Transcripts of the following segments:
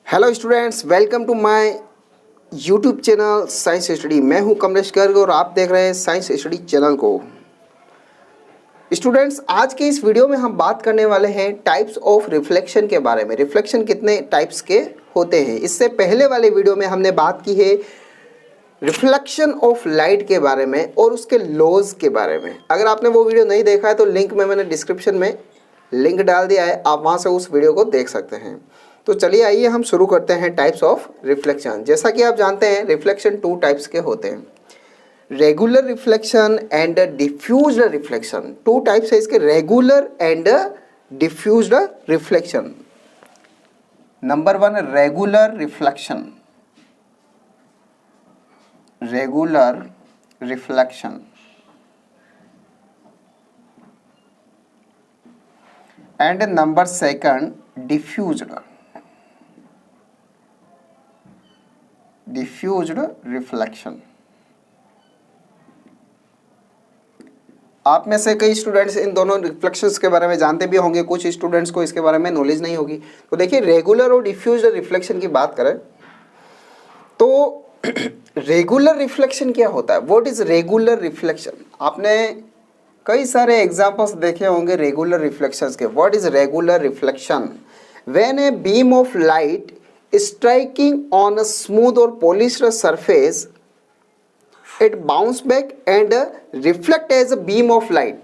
Hello students, welcome to my YouTube channel science study. मैं हूं कमलेश गर्ग और आप देख रहे हैं साइंस स्टडी चैनल को। स्टूडेंट्स, आज के इस वीडियो में हम बात करने वाले हैं टाइप्स ऑफ रिफ्लेक्शन के बारे में। रिफ्लेक्शन कितने टाइप्स के होते हैं। इससे पहले वाले वीडियो में हमने बात की है रिफ्लेक्शन ऑफ लाइट के बारे में और उसके लॉज के बारे में। अगर आपने वो वीडियो नहीं देखा है तो लिंक में मैंने डिस्क्रिप्शन में लिंक डाल दिया है, आप वहाँ से उस वीडियो को देख सकते हैं। तो चलिए आइए हम शुरू करते हैं टाइप्स ऑफ रिफ्लेक्शन। जैसा कि आप जानते हैं रिफ्लेक्शन टू टाइप्स के होते हैं, regular reflection and diffused reflection. Two types है इसके, regular and diffused reflection. Number one, regular reflection. Regular reflection and number second, diffused reflection. आप में से कई स्टूडेंट्स इन दोनों रिफ्लेक्शंस के बारे में जानते भी होंगे, कुछ स्टूडेंट्स को इसके बारे में नॉलेज नहीं होगी। तो देखिए, रेगुलर और डिफ्यूज्ड रिफ्लेक्शन की बात करें तो रेगुलर रिफ्लेक्शन क्या होता है, व्हाट इज रेगुलर रिफ्लेक्शन। आपने कई सारे एग्जांपल्स देखे होंगे रेगुलर रिफ्लेक्शंस के। What is regular reflection? When a beam of light striking on a smooth or polished surface, it bounce back and reflect as a beam of light,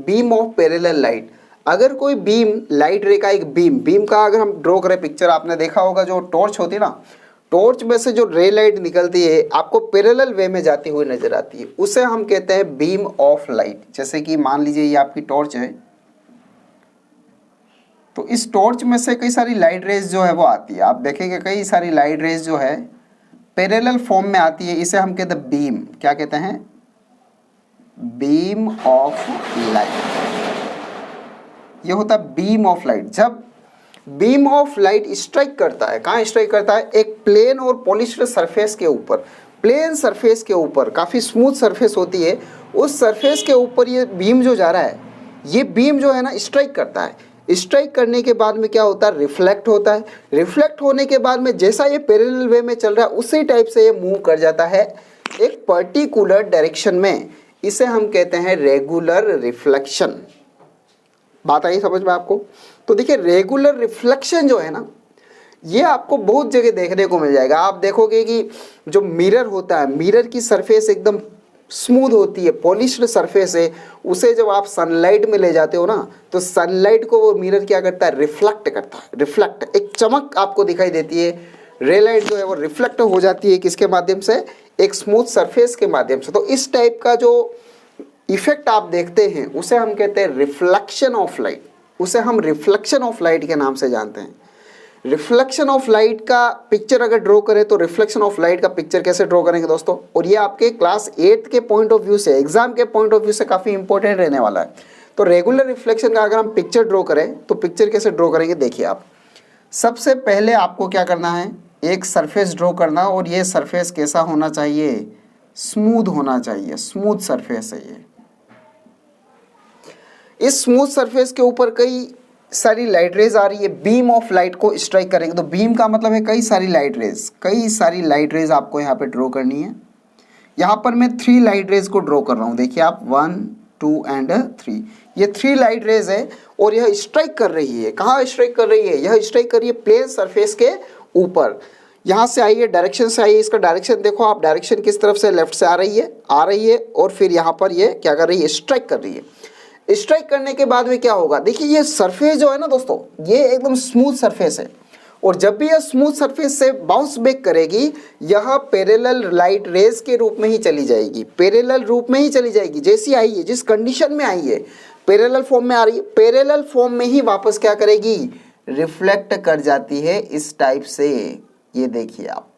beam of parallel light। अगर कोई beam, light रे का एक beam का अगर हम draw करें picture, आपने देखा होगा जो टॉर्च होती है ना, टॉर्च में से जो रे लाइट निकलती है आपको पैरेलल वे में जाती हुई नजर आती है, उसे हम कहते हैं बीम ऑफ लाइट। जैसे कि मान लीजिए ये आपकी टॉर्च है, तो इस टॉर्च में से कई सारी लाइट रेज जो है वो आती है। आप देखेंगे कई सारी लाइट रेज जो है पैरेलल फॉर्म में आती है, इसे हम कहते हैं बीम। क्या कहते हैं? Beam of light. ये होता है बीम ऑफ लाइट। जब बीम ऑफ लाइट स्ट्राइक करता है, कहाँ स्ट्राइक करता है? एक प्लेन और पॉलिश्ड सरफेस के ऊपर, प्लेन सरफेस के ऊपर, काफ़ी स्मूथ सरफेस होती है, उस सरफेस के ऊपर ये बीम जो जा रहा है, ये बीम जो है ना स्ट्राइक करता है। स्ट्राइक करने के बाद में क्या होता है? रिफ्लेक्ट होता है। रिफ्लेक्ट होने के बाद में जैसा ये पैरेलल वे में चल रहा है उसी टाइप से ये मूव कर जाता है एक पर्टिकुलर डायरेक्शन में। इसे हम कहते हैं रेगुलर रिफ्लेक्शन। बात आई समझ में आपको? तो देखिए, रेगुलर रिफ्लेक्शन जो है ना, ये आपको बहुत जगह देखने को मिल जाएगा। आप देखोगे कि जो मिरर होता है, मिरर की सरफेस एकदम स्मूथ होती है, पॉलिश्ड सरफेस है, उसे जब आप सनलाइट में ले जाते हो ना, तो सनलाइट को वो मिरर क्या करता है? रिफ्लेक्ट करता है। रिफ्लेक्ट, एक चमक आपको दिखाई देती है। रे लाइट जो है वो रिफ्लेक्ट हो जाती है किसके माध्यम से? एक स्मूथ सरफेस के माध्यम से। तो इस टाइप का जो इफेक्ट आप देखते हैं उसे हम कहते हैं रिफ्लेक्शन ऑफ लाइट। उसे हम रिफ्लेक्शन ऑफ लाइट के नाम से जानते हैं। रिफ्लेक्शन ऑफ लाइट का पिक्चर अगर ड्रॉ करें तो रिफ्लेक्शन ऑफ लाइट का पिक्चर कैसे ड्रॉ करेंगे दोस्तों? और ये आपके क्लास 8 के पॉइंट ऑफ व्यू से, एग्जाम के पॉइंट ऑफ व्यू से काफ़ी इंपॉर्टेंट रहने वाला है। तो रेगुलर रिफ्लेक्शन का अगर हम पिक्चर ड्रॉ करें तो पिक्चर कैसे ड्रॉ करेंगे? देखिए, आप सबसे पहले आपको क्या करना है? एक सरफेस ड्रॉ करना, और ये सरफेस कैसा होना चाहिए? स्मूथ होना चाहिए। स्मूथ सरफेस है ये। इस स्मूथ सरफेस के ऊपर कई सारी लाइट रेज आ रही है, बीम ऑफ लाइट को स्ट्राइक करेंगे। तो बीम का मतलब है कई सारी लाइट रेज। कई सारी लाइट रेज आपको यहाँ पे ड्रॉ करनी है। यहाँ पर मैं 3 लाइट रेज को ड्रॉ कर रहा हूँ। देखिए आप, 1, 2 एंड 3। ये 3 लाइट रेज है और यह स्ट्राइक कर रही है। कहाँ स्ट्राइक कर रही है? यह स्ट्राइक कर रही है प्लेन सरफेस के ऊपर। यहाँ से आई है, डायरेक्शन से आई है। इसका डायरेक्शन देखो आप, डायरेक्शन किस तरफ से? लेफ्ट से आ रही है और फिर यहाँ पर ये क्या कर रही है? स्ट्राइक कर रही है। स्ट्राइक करने के बाद में क्या होगा? देखिए, ये सरफेस जो है ना दोस्तों, ये एकदम स्मूथ सरफेस है, और जब भी यह स्मूथ सरफेस से बाउंस बैक करेगी, यह पैरेलल लाइट रेज के रूप में ही चली जाएगी। पैरेलल रूप में ही चली जाएगी। जैसी आई है, जिस कंडीशन में आई है, पैरेलल फॉर्म में आ रही है, पैरेलल फॉर्म में ही वापस क्या करेगी? रिफ्लेक्ट कर जाती है इस टाइप से। ये देखिए आप,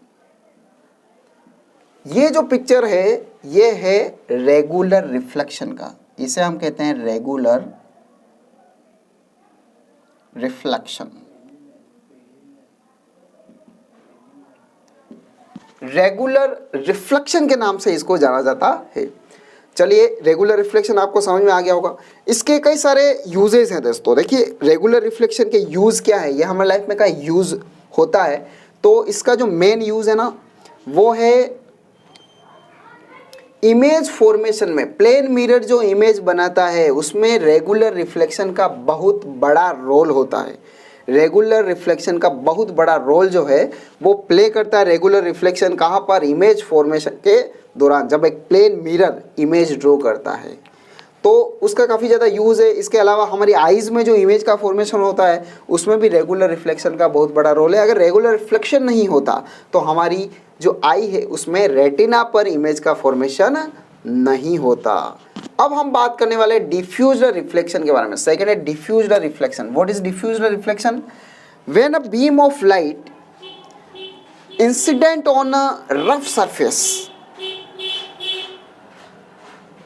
ये जो पिक्चर है ये है रेगुलर रिफ्लेक्शन का। इसे हम कहते हैं रेगुलर रिफ्लेक्शन। रेगुलर रिफ्लेक्शन के नाम से इसको जाना जाता है। चलिए, रेगुलर रिफ्लेक्शन आपको समझ में आ गया होगा। इसके कई सारे यूजेस हैं दोस्तों। देखिए, रेगुलर रिफ्लेक्शन के यूज क्या है, ये हमारे लाइफ में क्या यूज होता है, तो इसका जो मेन यूज़ है ना वो है इमेज फॉर्मेशन में। प्लेन मिरर जो इमेज बनाता है उसमें रेगुलर रिफ्लेक्शन का बहुत बड़ा रोल होता है। रेगुलर रिफ्लेक्शन का बहुत बड़ा रोल जो है वो प्ले करता है। रेगुलर रिफ्लेक्शन कहाँ पर? इमेज फॉर्मेशन के दौरान, जब एक प्लेन मिरर इमेज ड्रॉ करता है तो उसका काफ़ी ज़्यादा यूज़ है। इसके अलावा हमारी आइज़ में जो इमेज का फॉर्मेशन होता है उसमें भी रेगुलर रिफ्लेक्शन का बहुत बड़ा रोल है। अगर रेगुलर रिफ्लेक्शन नहीं होता तो हमारी जो आई है उसमें रेटिना पर इमेज का फॉर्मेशन नहीं होता। अब हम बात करने वाले डिफ्यूज्ड रिफ्लेक्शन के बारे में। सेकेंड है diffused reflection. What is diffused reflection? When a beam of light incident on a rough surface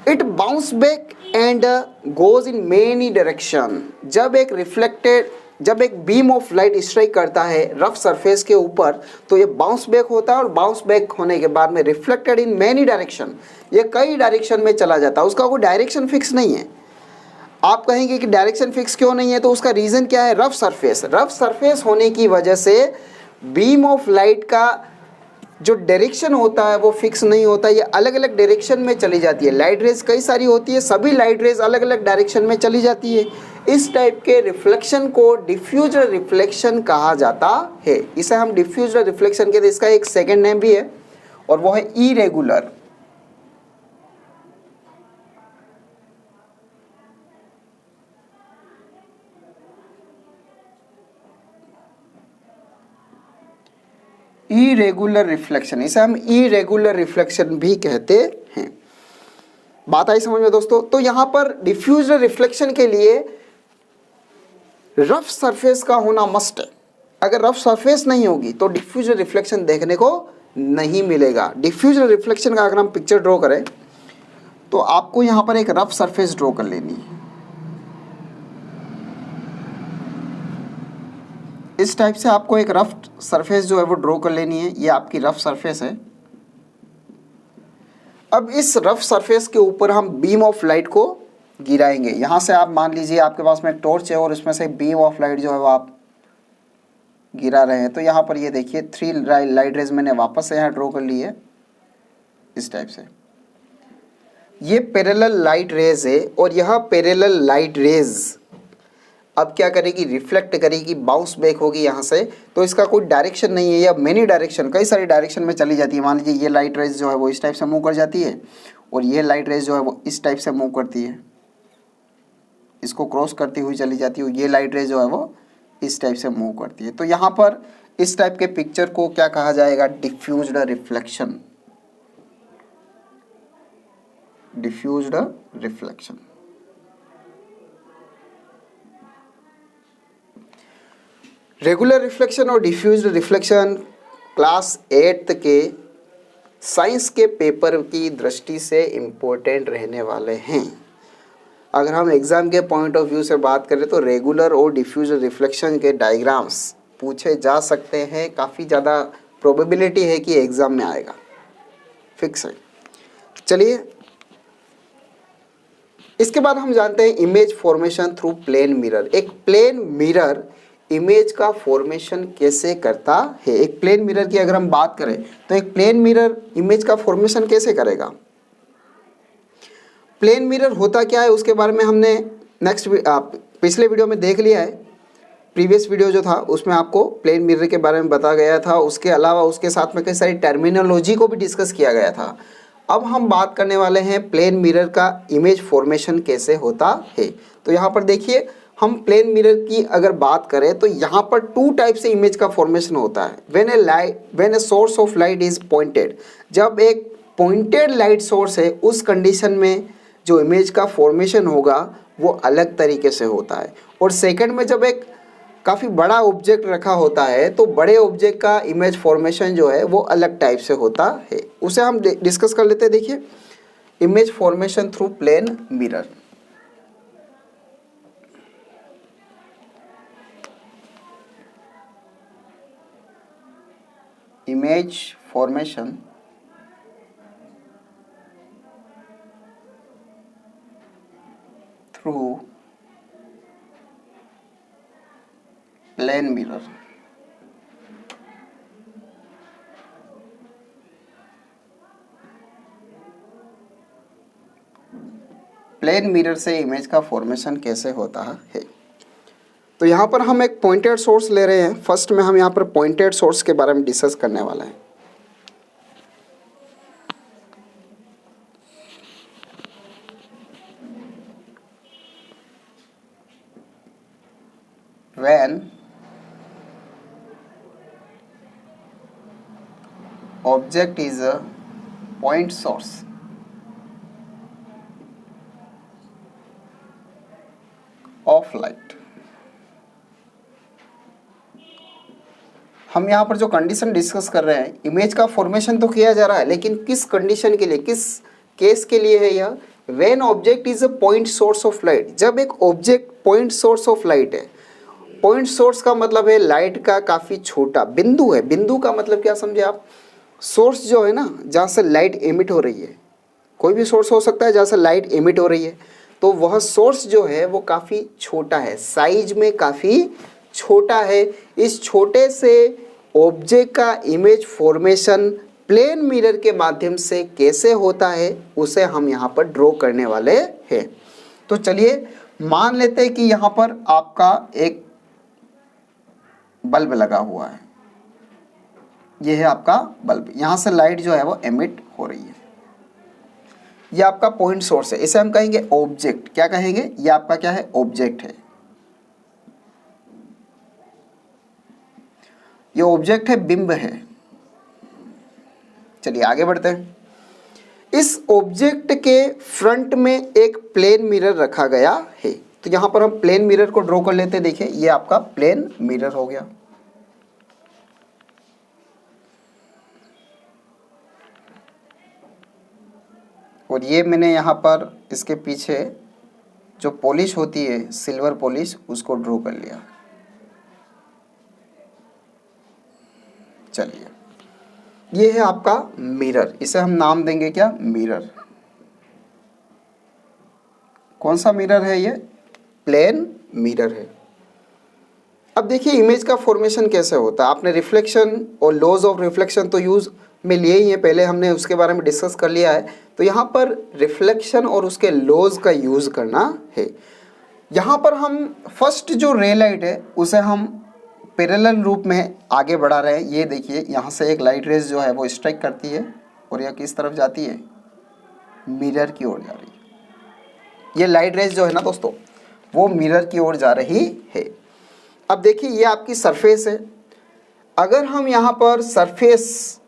it bounce back and goes in many direction. जब एक बीम ऑफ लाइट स्ट्राइक करता है rough surface के ऊपर तो ये bounce back होता है, और बाउंस बैक होने के बाद में रिफ्लेक्टेड इन मेनी डायरेक्शन, ये कई डायरेक्शन में चला जाता है। उसका कोई डायरेक्शन फिक्स नहीं है। आप कहेंगे कि डायरेक्शन फिक्स क्यों नहीं है, तो उसका रीज़न क्या है? Rough surface. रफ सरफेस होने की वजह से बीम ऑफ लाइट का जो डायरेक्शन होता है वो फिक्स नहीं होता, ये अलग अलग डायरेक्शन में चली जाती है। लाइट रेज कई सारी होती है, सभी लाइट रेज अलग अलग डायरेक्शन में चली जाती है। इस टाइप के रिफ्लेक्शन को डिफ्यूज्ड रिफ्लेक्शन कहा जाता है। इसे हम डिफ्यूज्ड रिफ्लेक्शन कहते हैं। इसका एक सेकेंड नेम भी है और वो है इरेगुलर। इरेगुलर रिफ्लेक्शन, इसे हम इरेगुलर रिफ्लेक्शन भी कहते हैं। बात आई समझ में दोस्तों? तो यहां पर डिफ्यूज्ड रिफ्लेक्शन के लिए रफ सरफेस का होना मस्ट है। अगर रफ सरफेस नहीं होगी तो डिफ्यूज्ड रिफ्लेक्शन देखने को नहीं मिलेगा। डिफ्यूज्ड रिफ्लेक्शन का अगर हम पिक्चर ड्रॉ करें तो आपको यहां पर एक रफ सरफेस ड्रॉ कर लेनी है। इस टाइप से आपको एक रफ सरफेस जो है वो ड्रॉ कर लेनी है। ये आपकी रफ सरफेस है। अब इस रफ सरफेस के ऊपर हम बीम ऑफ लाइट को गिराएंगे। यहाँ से आप मान लीजिए आपके पास में एक टॉर्च है और इसमें से बीम ऑफ लाइट जो है वो आप गिरा रहे हैं। तो यहाँ पर ये देखिए 3 लाइट रेज मैंने वापस से यहाँ ड्रॉ कर ली है इस टाइप से। ये पैरेलल लाइट रेज है और यह पैरेलल लाइट रेज अब क्या करेगी? रिफ्लेक्ट करेगी, बाउंस बैक होगी यहाँ से। तो इसका कोई डायरेक्शन नहीं है, या मेनी डायरेक्शन, कई सारी डायरेक्शन में चली जाती है। मान लीजिए ये लाइट रेज जो है वो इस टाइप से मूव कर जाती है और ये लाइट रेज जो है वो इस टाइप से मूव करती है, इसको क्रॉस करती हुई चली जाती है। ये लाइट रेज जो है वो इस टाइप से मूव करती है। तो यहाँ पर इस टाइप के पिक्चर को क्या कहा जाएगा? Diffused reflection. Diffused reflection. Regular reflection और डिफ्यूज्ड रिफ्लेक्शन क्लास 8 के साइंस के पेपर की दृष्टि से इम्पोर्टेंट रहने वाले हैं। अगर हम एग्ज़ाम के पॉइंट ऑफ व्यू से बात करें तो रेगुलर और डिफ्यूज्ड रिफ्लेक्शन के डायग्राम्स पूछे जा सकते हैं। काफ़ी ज़्यादा प्रोबेबिलिटी है कि एग्ज़ाम में आएगा, फिक्स है। चलिए इसके बाद हम जानते हैं image formation through plane mirror. एक प्लेन मिरर इमेज का फॉर्मेशन कैसे करता है? एक प्लेन मिरर की अगर हम बात करें तो एक प्लेन मिरर इमेज का फॉर्मेशन कैसे करेगा? प्लेन मिरर होता क्या है उसके बारे में हमने पिछले वीडियो में देख लिया है। प्रीवियस वीडियो जो था उसमें आपको प्लेन मिरर के बारे में बताया गया था। उसके अलावा उसके साथ में कई सारी टर्मिनोलॉजी को भी डिस्कस किया गया था। अब हम बात करने वाले हैं प्लेन मिरर का इमेज फॉर्मेशन कैसे होता है। तो यहाँ पर देखिए, हम प्लेन मिरर की अगर बात करें तो यहाँ पर 2 टाइप से इमेज का फॉर्मेशन होता है। When a source of light is pointed, जब एक पॉइंटेड लाइट सोर्स है उस कंडीशन में जो इमेज का फॉर्मेशन होगा वो अलग तरीके से होता है। और सेकंड में जब एक काफ़ी बड़ा ऑब्जेक्ट रखा होता है तो बड़े ऑब्जेक्ट का इमेज फॉर्मेशन जो है वो अलग टाइप से होता है। उसे हम डिस्कस कर लेते हैं। देखिए, image formation through plane mirror. Image formation through plane mirror. Plane mirror से इमेज का फॉर्मेशन कैसे होता है। तो यहाँ पर हम एक पॉइंटेड सोर्स ले रहे हैं। फर्स्ट में हम यहाँ पर पॉइंटेड सोर्स के बारे में डिस्कस करने वाला है। When object is a point source of light, हम यहाँ पर जो कंडीशन डिस्कस कर रहे हैं, इमेज का फॉर्मेशन तो किया जा रहा है, लेकिन किस कंडीशन के लिए, किस केस के लिए है यह? When object is a point source of light, जब एक object point source of light है। पॉइंट सोर्स का मतलब है लाइट का काफ़ी छोटा बिंदु है। बिंदु का मतलब क्या समझे आप? सोर्स जो है ना, जहाँ से लाइट एमिट हो रही है, कोई भी सोर्स हो सकता है जहाँ से लाइट एमिट हो रही है, तो वह सोर्स जो है वो काफ़ी छोटा है, साइज में काफ़ी छोटा है। इस छोटे से ऑब्जेक्ट का इमेज फॉर्मेशन प्लेन मिरर के माध्यम से कैसे होता है, उसे हम यहाँ पर ड्रॉ करने वाले हैं। तो चलिए मान लेते हैं कि यहाँ पर आपका एक बल्ब लगा हुआ है, यह है आपका बल्ब, यहाँ से लाइट जो है वो एमिट हो रही है। यह आपका पॉइंट सोर्स है, इसे हम कहेंगे ऑब्जेक्ट। क्या कहेंगे? यह आपका क्या है? ऑब्जेक्ट है। ये ऑब्जेक्ट है, बिंब है। चलिए आगे बढ़ते हैं। इस ऑब्जेक्ट के फ्रंट में एक प्लेन मिरर रखा गया है। तो यहां पर हम प्लेन मिरर को ड्रॉ कर लेते हैं। देखिए ये आपका प्लेन मिरर हो गया। और ये मैंने यहां पर इसके पीछे जो पॉलिश होती है, सिल्वर पॉलिश, उसको ड्रॉ कर लिया। चलिए ये है आपका मिरर, इसे हम नाम देंगे क्या? मिरर। कौन सा मिरर है ये? प्लेन मिरर है। अब देखिए इमेज का फॉर्मेशन कैसे होता है। आपने रिफ्लेक्शन और लॉज ऑफ रिफ्लेक्शन तो यूज में लिए ही है, पहले हमने उसके बारे में डिस्कस कर लिया है। तो यहाँ पर रिफ्लेक्शन और उसके लॉज का यूज करना है। यहाँ पर हम फर्स्ट जो रे लाइट है उसे हम पैरेलल रूप में आगे बढ़ा रहे हैं। ये देखिए यहाँ से एक लाइट रेज जो है वो स्ट्राइक करती है और यह किस तरफ जाती है? मिरर की ओर जा रही है। ये लाइट रेज जो है ना दोस्तों, वो मिरर की ओर जा रही है। अब देखिए ये आपकी सरफेस है। अगर हम यहाँ पर सरफेस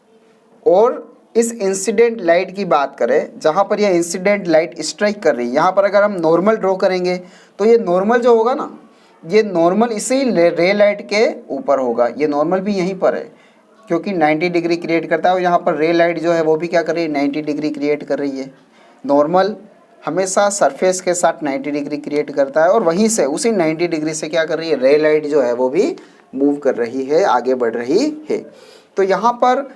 और इस इंसिडेंट लाइट की बात करें, जहाँ पर यह इंसिडेंट लाइट स्ट्राइक कर रही है, यहाँ पर अगर हम नॉर्मल ड्रॉ करेंगे तो ये नॉर्मल जो होगा ना, ये नॉर्मल इसी रे लाइट के ऊपर होगा। ये नॉर्मल भी यहीं पर है क्योंकि 90 डिग्री क्रिएट करता है और यहाँ पर रे लाइट जो है वो भी क्या कर रही है? 90 डिग्री क्रिएट कर रही है। नॉर्मल हमेशा सरफेस के साथ 90 डिग्री क्रिएट करता है और वहीं से उसी 90 डिग्री से क्या कर रही है? रे लाइट जो है वो भी मूव कर रही है, आगे बढ़ रही है। तो यहाँ पर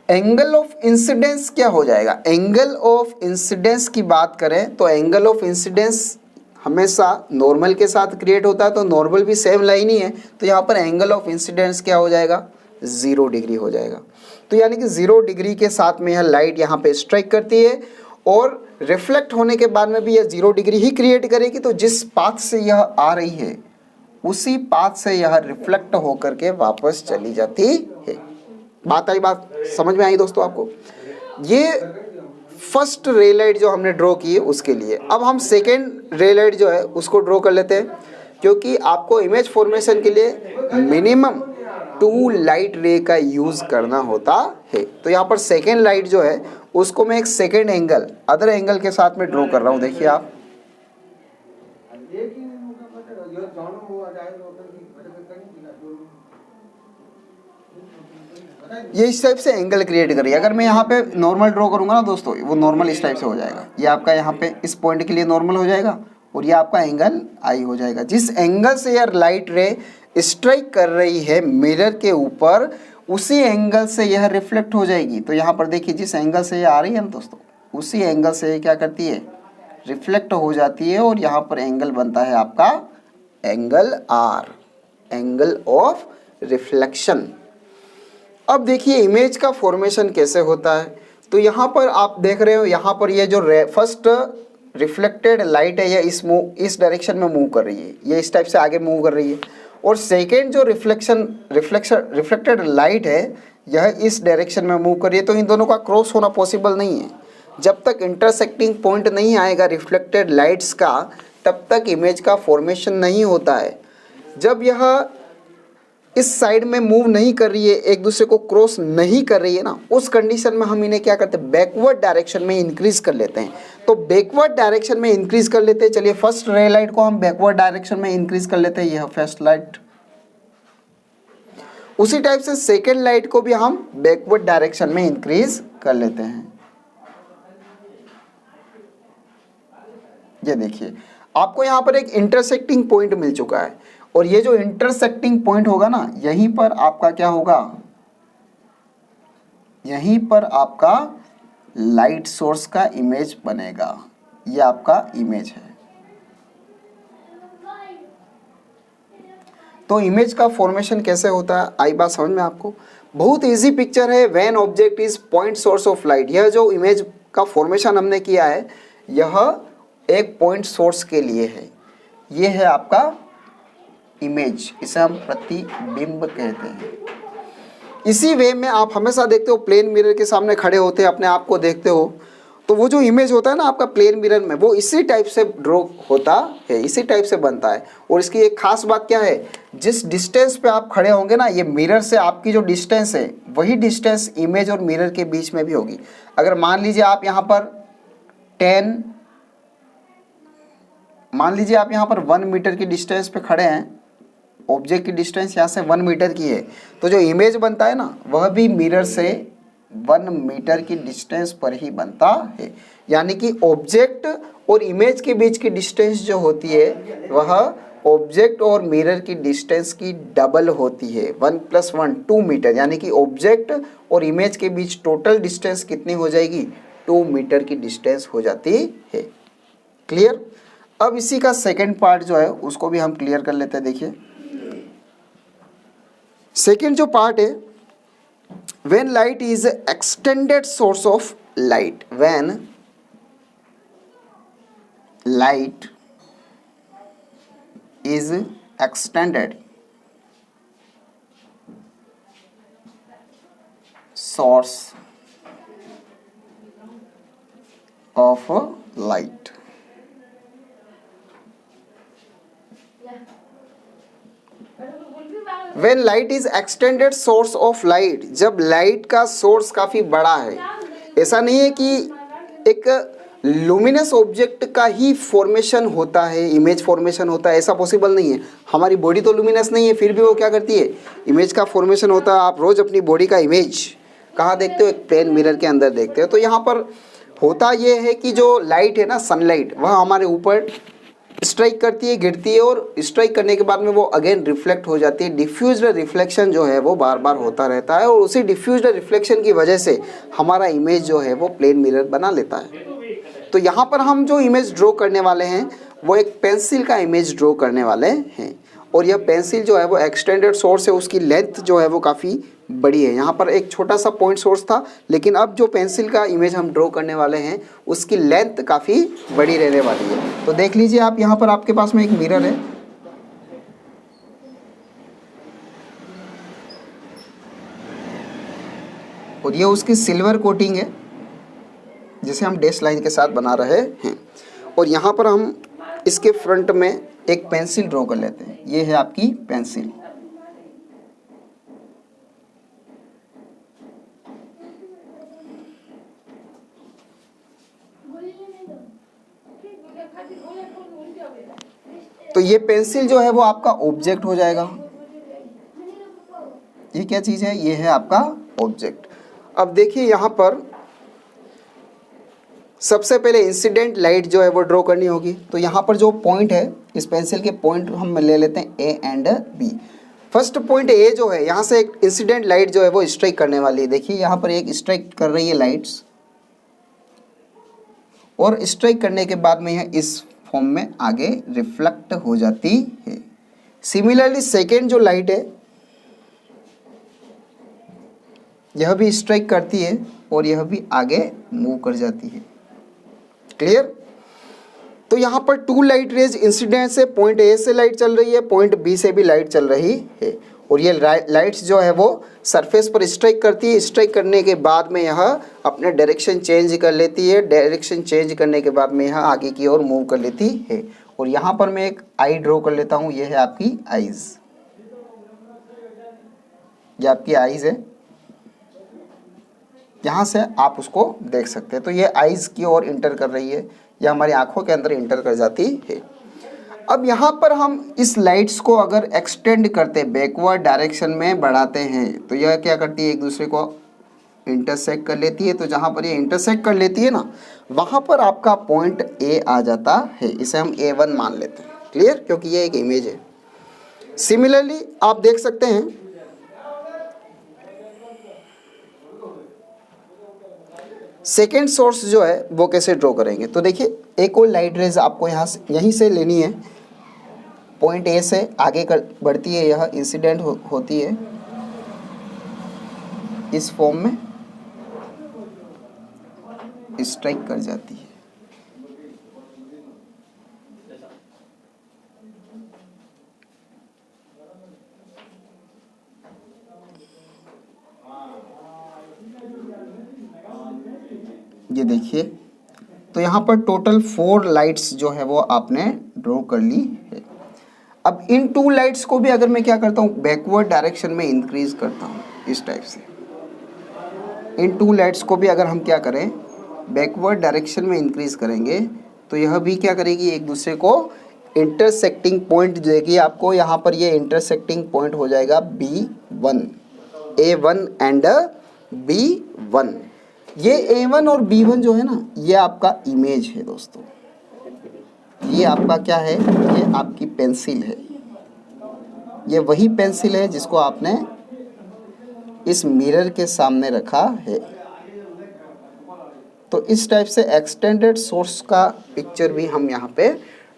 एंगल ऑफ इंसिडेंस क्या हो जाएगा? एंगल ऑफ इंसिडेंस की बात करें तो एंगल ऑफ इंसिडेंस हमेशा नॉर्मल के साथ क्रिएट होता है, तो नॉर्मल भी सेम लाइन ही है। तो यहाँ पर एंगल ऑफ इंसिडेंस क्या हो जाएगा? 0 डिग्री हो जाएगा। तो यानी कि 0 डिग्री के साथ में यह लाइट यहाँ पे स्ट्राइक करती है और रिफ्लेक्ट होने के बाद में भी यह 0 डिग्री ही क्रिएट करेगी। तो जिस पाथ से यह आ रही है उसी पाथ से यह रिफ्लेक्ट होकर के वापस चली जाती है। बात आई? बात समझ में आई दोस्तों आपको? ये फर्स्ट रे लाइट जो हमने ड्रॉ की है उसके लिए। अब हम सेकेंड रे लाइट जो है उसको ड्रॉ कर लेते हैं, क्योंकि आपको इमेज फॉर्मेशन के लिए मिनिमम 2 लाइट रे का यूज़ करना होता है। तो यहाँ पर सेकेंड लाइट जो है उसको मैं एक सेकेंड एंगल, अदर एंगल के साथ में ड्रॉ कर रहा हूँ। देखिए आप, ये इस टाइप से एंगल क्रिएट करिए। अगर मैं यहाँ पे नॉर्मल ड्रॉ करूँगा ना दोस्तों, वो नॉर्मल इस टाइप से हो जाएगा। ये आपका यहाँ पे इस पॉइंट के लिए नॉर्मल हो जाएगा और ये आपका एंगल आई हो जाएगा। जिस एंगल से यह लाइट रे स्ट्राइक कर रही है मिरर के ऊपर, उसी एंगल से यह रिफ्लेक्ट हो जाएगी। तो यहाँ पर देखिए जिस एंगल से यह आ रही है ना दोस्तों, उसी एंगल से क्या करती है? रिफ्लेक्ट हो जाती है और यहाँ पर एंगल बनता है आपका angle R, angle of reflection. अब देखिए इमेज का फॉर्मेशन कैसे होता है। तो यहाँ पर आप देख रहे हो, यहाँ पर ये जो फर्स्ट रिफ्लेक्टेड लाइट है यह इस डायरेक्शन में मूव कर रही है, ये इस टाइप से आगे मूव कर रही है, और सेकेंड जो रिफ्लेक्टेड लाइट है यह इस डायरेक्शन में मूव कर रही है। तो इन दोनों का क्रॉस होना पॉसिबल नहीं है। जब तक इंटरसेक्टिंग पॉइंट नहीं आएगा रिफ्लेक्टेड लाइट्स का, तब तक इमेज का फॉर्मेशन नहीं होता है। जब यह इस साइड में मूव नहीं कर रही है, एक दूसरे को क्रॉस नहीं कर रही है ना, उस कंडीशन में हम इन्हें क्या करते हैं, बैकवर्ड डायरेक्शन में इंक्रीज कर लेते हैं। तो बैकवर्ड डायरेक्शन में इंक्रीज कर लेते हैं। चलिए फर्स्ट रे लाइट को हम बैकवर्ड डायरेक्शन में इंक्रीज कर लेते हैं, यह फर्स्ट लाइट। उसी टाइप से सेकेंड लाइट को भी हम बैकवर्ड डायरेक्शन में इंक्रीज कर लेते हैं। ये देखिए आपको यहाँ पर एक इंटरसेक्टिंग पॉइंट मिल चुका है, और ये जो इंटरसेक्टिंग पॉइंट होगा ना, यहीं पर आपका क्या होगा, यहीं पर आपका लाइट सोर्स का इमेज बनेगा। ये आपका इमेज है। तो इमेज का फॉर्मेशन कैसे होता है, आई बात समझ में आपको? बहुत इजी पिक्चर है। When object is point source of light, यह जो इमेज का फॉर्मेशन हमने किया है यह एक पॉइंट सोर्स के लिए है। ये है आपका इमेज, इसे हम प्रतिबिंब कहते हैं। इसी वे में आप हमेशा देखते हो प्लेन मिरर के सामने खड़े होते हैं, अपने आप को देखते हो, तो वो जो इमेज होता है ना आपका प्लेन मिरर में, वो इसी टाइप से ड्रॉ होता है, इसी टाइप से बनता है। और इसकी एक खास बात क्या है, जिस डिस्टेंस पे आप खड़े होंगे ना, ये मिरर से आपकी जो डिस्टेंस है वही डिस्टेंस इमेज और मिरर के बीच में भी होगी। अगर मान लीजिए आप यहाँ पर 1 मीटर की डिस्टेंस पे खड़े हैं, ऑब्जेक्ट की डिस्टेंस यहाँ से 1 मीटर की है, तो जो इमेज बनता है ना वह भी मिरर से 1 मीटर की डिस्टेंस पर ही बनता है। यानी कि ऑब्जेक्ट और इमेज के बीच की डिस्टेंस जो होती है वह ऑब्जेक्ट और मिरर की डिस्टेंस की डबल होती है। 1 + 1 2 मीटर, यानी कि ऑब्जेक्ट और इमेज के बीच टोटल डिस्टेंस कितनी हो जाएगी, 2 मीटर की डिस्टेंस हो जाती है। क्लियर? अब इसी का सेकेंड पार्ट जो है उसको भी हम क्लियर कर लेते हैं। देखिए सेकेंड जो पार्ट है, when light is extended source of light, when light is extended source of light, When light is extended source of light, जब लाइट का सोर्स काफ़ी बड़ा है, ऐसा नहीं है कि एक लुमिनस ऑब्जेक्ट का ही फॉर्मेशन होता है, इमेज फॉर्मेशन होता है, ऐसा पॉसिबल नहीं है। हमारी बॉडी तो लुमिनस नहीं है, फिर भी वो क्या करती है, इमेज का फॉर्मेशन होता है। आप रोज़ अपनी बॉडी का इमेज कहाँ देखते हो, एक प्लेन मिरर के अंदर देखते हो। तो यहाँ पर होता ये है कि जो लाइट है ना, सनलाइट, वह हमारे ऊपर स्ट्राइक करती है, गिरती है, और स्ट्राइक करने के बाद में वो अगेन रिफ्लेक्ट हो जाती है। डिफ्यूज्ड रिफ्लेक्शन जो है वो बार बार होता रहता है, और उसी डिफ्यूज्ड रिफ्लेक्शन की वजह से हमारा इमेज जो है वो प्लेन मिरर बना लेता है। तो यहाँ पर हम जो इमेज ड्रॉ करने वाले हैं वो एक पेंसिल का इमेज ड्रॉ करने वाले हैं, और यह पेंसिल जो है वो एक्सटेंडेड सोर्स है, उसकी लेंथ जो है वो काफ़ी बड़ी है। यहाँ पर एक छोटा सा पॉइंट सोर्स था, लेकिन अब जो पेंसिल का इमेज हम ड्रॉ करने वाले हैं उसकी लेंथ काफ़ी बड़ी रहने वाली है। तो देख लीजिए आप, यहाँ पर आपके पास में एक मिरर है, और ये उसकी सिल्वर कोटिंग है जिसे हम डैश लाइन के साथ बना रहे हैं। और यहाँ पर हम इसके फ्रंट में एक पेंसिल ड्रॉ कर लेते हैं। ये है आपकी पेंसिल। तो ये पेंसिल जो है वो आपका ऑब्जेक्ट हो जाएगा। ये क्या चीज़ है, ये है आपका ऑब्जेक्ट। अब देखिए यहाँ पर सबसे पहले इंसिडेंट लाइट जो है वो ड्रॉ करनी होगी। तो यहाँ पर जो पॉइंट है, इस पेंसिल के पॉइंट हम ले लेते हैं A and B. First point A जो है, यहाँ से एक इंसिडेंट लाइट जो है वो स्ट्राइक करने वाली है। देखिए यहाँ पर एक स्ट्राइक कर रही है लाइट्स, और स्ट्राइक करने के बाद में यह इस फॉर्म में आगे रिफ्लेक्ट हो जाती है। सिमिलरली सेकेंड जो लाइट है, यह भी स्ट्राइक करती है और यह भी आगे मूव कर जाती है। क्लियर? तो यहाँ पर टू लाइट रेज इंसिडेंट से पॉइंट ए से लाइट चल रही है, पॉइंट बी से भी लाइट चल रही है, और ये लाइट्स जो है वो सरफेस पर स्ट्राइक करती है। स्ट्राइक करने के बाद में यह अपने डायरेक्शन चेंज कर लेती है, डायरेक्शन चेंज करने के बाद में यह आगे की ओर मूव कर लेती है। और यहाँ पर मैं एक आई ड्रॉ कर लेता हूँ, ये है आपकी आईज, ये आपकी आईज है, यहाँ से आप उसको देख सकते हैं। तो ये आईज की ओर इंटर कर रही है, या हमारी आंखों के अंदर इंटर कर जाती है। अब यहाँ पर हम इस लाइट्स को अगर एक्सटेंड करते, बैकवर्ड डायरेक्शन में बढ़ाते हैं, तो यह क्या करती है, एक दूसरे को इंटरसेक्ट कर लेती है। तो जहाँ पर ये इंटरसेक्ट कर लेती है ना, वहाँ पर आपका पॉइंट ए आ जाता है, इसे हम A1 मान लेते हैं। क्लियर, क्योंकि ये एक इमेज है। सिमिलरली आप देख सकते हैं सेकेंड सोर्स जो है वो कैसे ड्रॉ करेंगे। तो देखिए, एक और लाइट रेज आपको यहाँ से, यहीं से लेनी है, पॉइंट ए से आगे बढ़ती है, यह इंसिडेंट होती है इस फॉर्म में, स्ट्राइक कर जाती है। ये देखिए, तो यहाँ पर टोटल 4 लाइट्स जो है वो आपने ड्रॉ कर ली है। अब इन 2 लाइट्स को भी अगर मैं क्या करता हूँ, बैकवर्ड डायरेक्शन में इंक्रीज करता हूँ इस टाइप से। इन 2 लाइट्स को भी अगर हम क्या करें, बैकवर्ड डायरेक्शन में इंक्रीज करेंगे, तो यह भी क्या करेगी, एक दूसरे को इंटरसेक्टिंग पॉइंट देगी आपको। यहाँ पर ये इंटरसेक्टिंग पॉइंट हो जाएगा B1, A1 एंड B1। ये A1 और B1 जो है ना, ये आपका इमेज है दोस्तों। ये आपका क्या है, ये आपकी पेंसिल है। ये वही पेंसिल है जिसको आपने इस मिरर के सामने रखा है। तो इस टाइप से एक्सटेंडेड सोर्स का पिक्चर भी हम यहाँ पे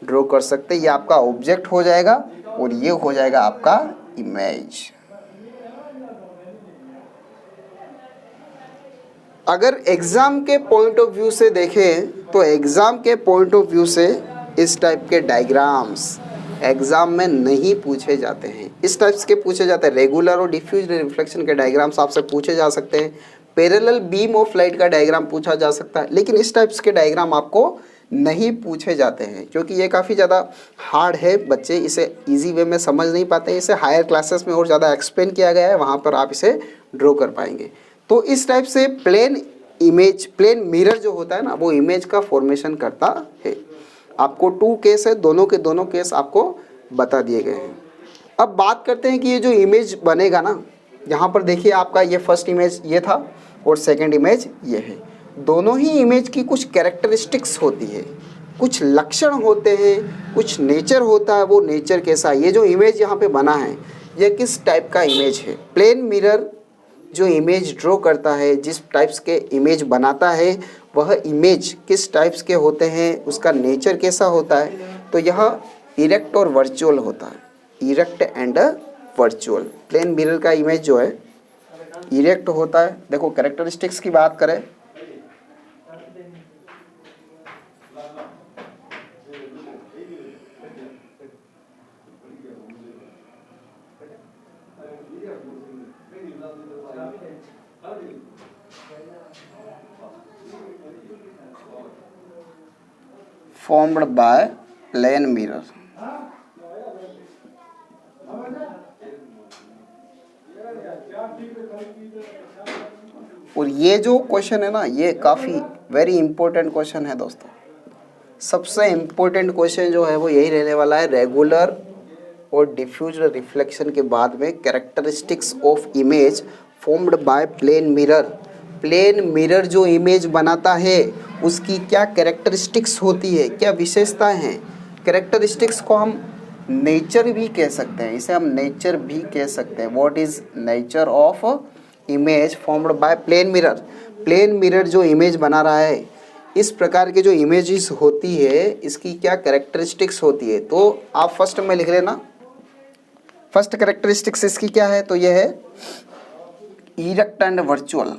ड्रॉ कर सकते हैं। ये आपका ऑब्जेक्ट हो जाएगा और ये हो जाएगा आपका इमेज। अगर एग्ज़ाम के पॉइंट ऑफ व्यू से देखें, तो एग्ज़ाम के पॉइंट ऑफ व्यू से इस टाइप के डायग्राम्स एग्ज़ाम में नहीं पूछे जाते हैं। इस टाइप्स के पूछे जाते हैं, रेगुलर और डिफ्यूज रिफ्लेक्शन के डायग्राम्स आपसे पूछे जा सकते हैं, पैरेलल बीम ऑफ लाइट का डायग्राम पूछा जा सकता है, लेकिन इस टाइप्स के डायग्राम आपको नहीं पूछे जाते हैं, क्योंकि ये काफ़ी ज़्यादा हार्ड है। बच्चे इसे इजी वे में समझ नहीं पाते हैं। इसे हायर क्लासेस में और ज़्यादा एक्सप्लेन किया गया है, वहाँ पर आप इसे ड्रॉ कर पाएंगे। तो इस टाइप से प्लेन इमेज, प्लेन मिरर जो होता है ना, वो इमेज का फॉर्मेशन करता है। आपको 2 केस है, दोनों के दोनों केस आपको बता दिए गए हैं। अब बात करते हैं कि ये जो इमेज बनेगा ना, यहाँ पर देखिए आपका ये फर्स्ट इमेज ये था और सेकंड इमेज ये है। दोनों ही इमेज की कुछ कैरेक्टरिस्टिक्स होती है, कुछ लक्षण होते हैं, कुछ नेचर होता है। वो नेचर कैसा है, ये जो इमेज यहाँ पे बना है, ये किस टाइप का इमेज है। प्लेन मिरर जो इमेज ड्रॉ करता है, जिस टाइप्स के इमेज बनाता है, वह इमेज किस टाइप्स के होते हैं, उसका नेचर कैसा होता है। तो यह इरेक्ट और वर्चुअल होता है, erect and virtual. Plane mirror का इमेज जो है इरेक्ट होता है। देखो कैरेक्टरिस्टिक्स की बात करें, formed by plane mirror। और ये जो क्वेश्चन है ना, ये काफ़ी वेरी इंपॉर्टेंट क्वेश्चन है दोस्तों। सबसे इम्पोर्टेंट क्वेश्चन जो है वो यही रहने वाला है। रेगुलर और डिफ्यूज रिफ्लेक्शन के बाद में characteristics of image formed by plane mirror. Plane mirror जो इमेज बनाता है उसकी क्या कैरेक्टरिस्टिक्स होती है, क्या विशेषताएं हैं। कैरेक्टरिस्टिक्स को हम नेचर भी कह सकते हैं, इसे हम नेचर भी कह सकते हैं। What is nature of image formed by plane mirror. Plane mirror जो इमेज बना रहा है, इस प्रकार के जो इमेजेस होती है, इसकी क्या कैरेक्टरिस्टिक्स होती है। तो आप फर्स्ट में लिख लेना, फर्स्ट कैरेक्टरिस्टिक्स इसकी क्या है, तो यह है इरेक्ट एंड वर्चुअल।